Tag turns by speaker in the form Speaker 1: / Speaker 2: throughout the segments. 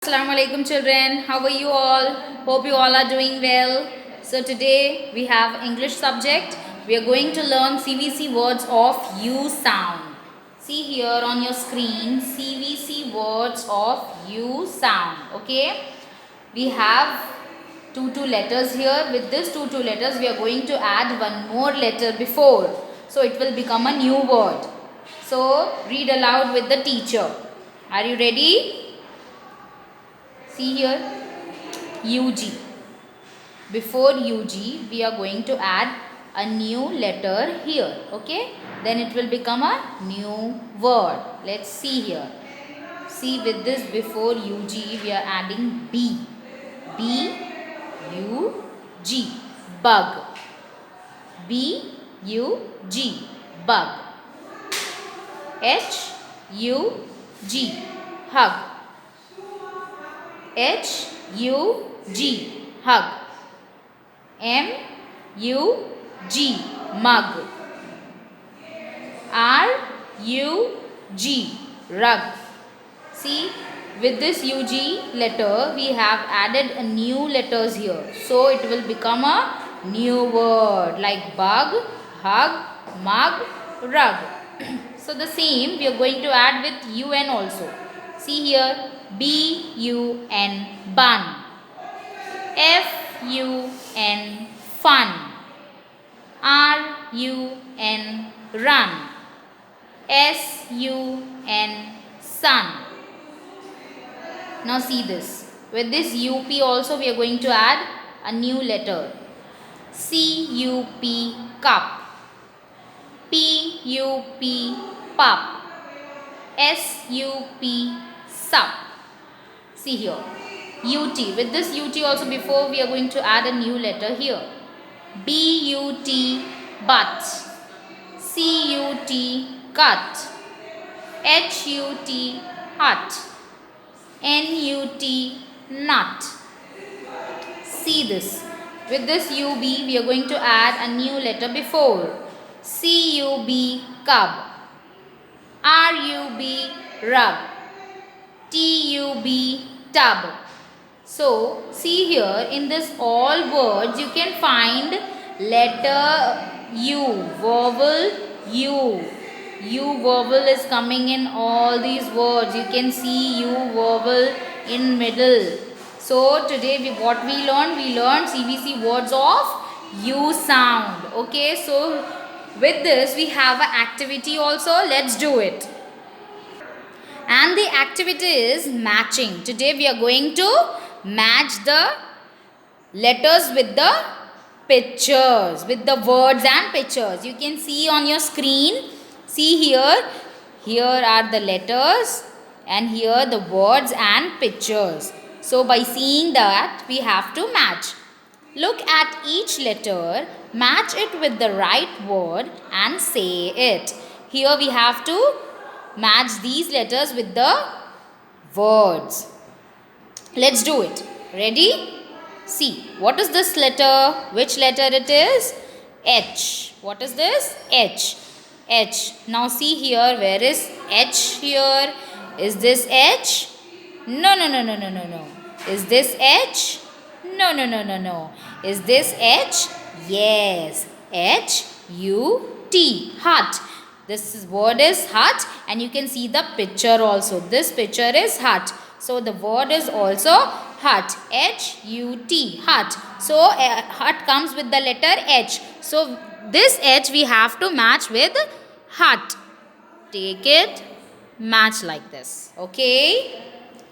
Speaker 1: Assalamu alaikum children. How are you all? Hope you all are doing well. So today we have English subject. We are going to learn CVC words of U sound. See here on your screen CVC words of U sound. Okay. We have two letters here. With this two letters we are going to add one more letter before. So it will become a new word. So read aloud with the teacher. Are you ready? See here UG. Before UG we are going to add a new letter here. Okay. Then it will become a new word. Let's see here. See, with this before UG we are adding B. B U G. Bug. B U G. Bug. H U G. Hug. H U G. Hug. M U G. Mug. R U G. Rug. See, with this UG letter we have added a new letters here. So it will become a new word like bug, hug, mug, rug. So the same we are going to add with UN also. See here BUN, bun. FUN, fun. RUN, run. SUN, sun. Now see this. With this UP also we are going to add a new letter. CUP, cup. PUP, pup. SUP, sup. See here. UT. With this UT also before we are going to add a new letter here. BUT, but. CUT, cut. HUT, hut. NUT, nut. See this. With this UB we are going to add a new letter before. CUB, cub. RUB, rub. TUB, tub. So see here in this all words you can find letter U, vowel U. U vowel is coming in all these words. You can see U vowel in middle. So today what we learned CVC words of U sound. Okay, so with this we have an activity also. Let's do it. And the activity is matching. Today we are going to match the letters with the pictures, with the words and pictures. You can see on your screen. See here are the letters and here the words and pictures. So by seeing that we have to match. Look at each letter, match it with the right word and say it. Here we have to match these letters with the words. Let's do it. Ready? See, what is this letter? Which letter it is? H. What is this? H. H. Now see here, where is H here? Is this H? No, no, no, no, no, no, no. Is this H? No, no, no, no, no. Is this H? Yes. H-U-T. Hut. This word is hut and you can see the picture also. This picture is hut. So the word is also hut. H-U-T. Hut. So hut comes with the letter H. So this H we have to match with hut. Take it, match like this. Okay.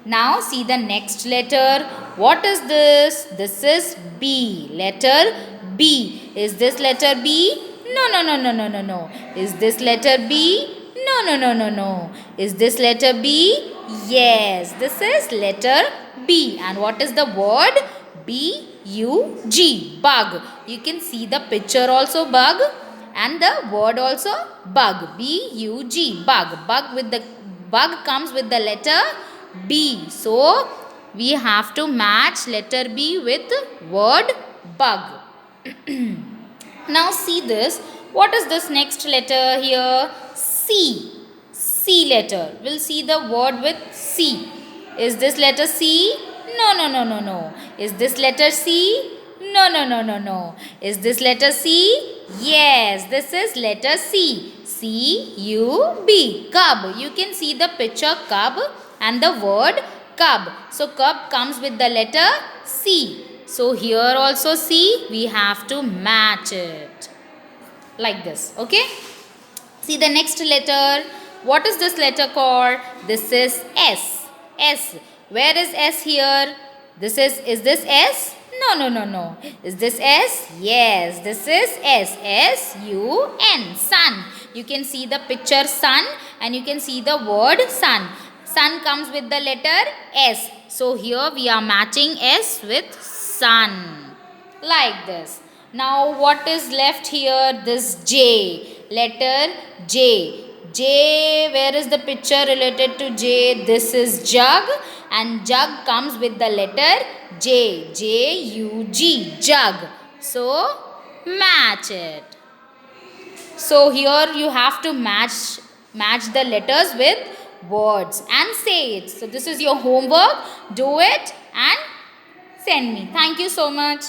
Speaker 1: Now see the next letter. What is this? This is B. Letter B. Is this letter B? No, no, no, no, no, no, no. Is this letter B? No, no, no, no, no. Is this letter B? Yes, this is letter B. And what is the word? B-U-G. Bug. You can see the picture also bug and the word also bug. B-U-G. Bug. Bug comes with the letter B. So we have to match letter B with word bug. Now see this. What is this next letter here? C. C letter. We'll see the word with C. Is this letter C? No, no, no, no, no. Is this letter C? No, no, no, no, no. Is this letter C? Yes, this is letter C. C-U-B. Cub. You can see the picture cub and the word cub. So, cub comes with the letter C. So, here also C, we have to match it. Like this. Okay? See the next letter. What is this letter called? This is S. S. Where is S here? Is this S? No, no, no, no. Is this S? Yes, this is S. S-U-N. Sun. You can see the picture sun and you can see the word sun. Sun comes with the letter S. So here we are matching S with sun. Like this. Now what is left here? This J. Letter J. J, where is the picture related to J? This is jug and jug comes with the letter J. J-U-G. Jug. So, match it. So, here you have to match the letters with words and say it. So, this is your homework. Do it and send me. Thank you so much.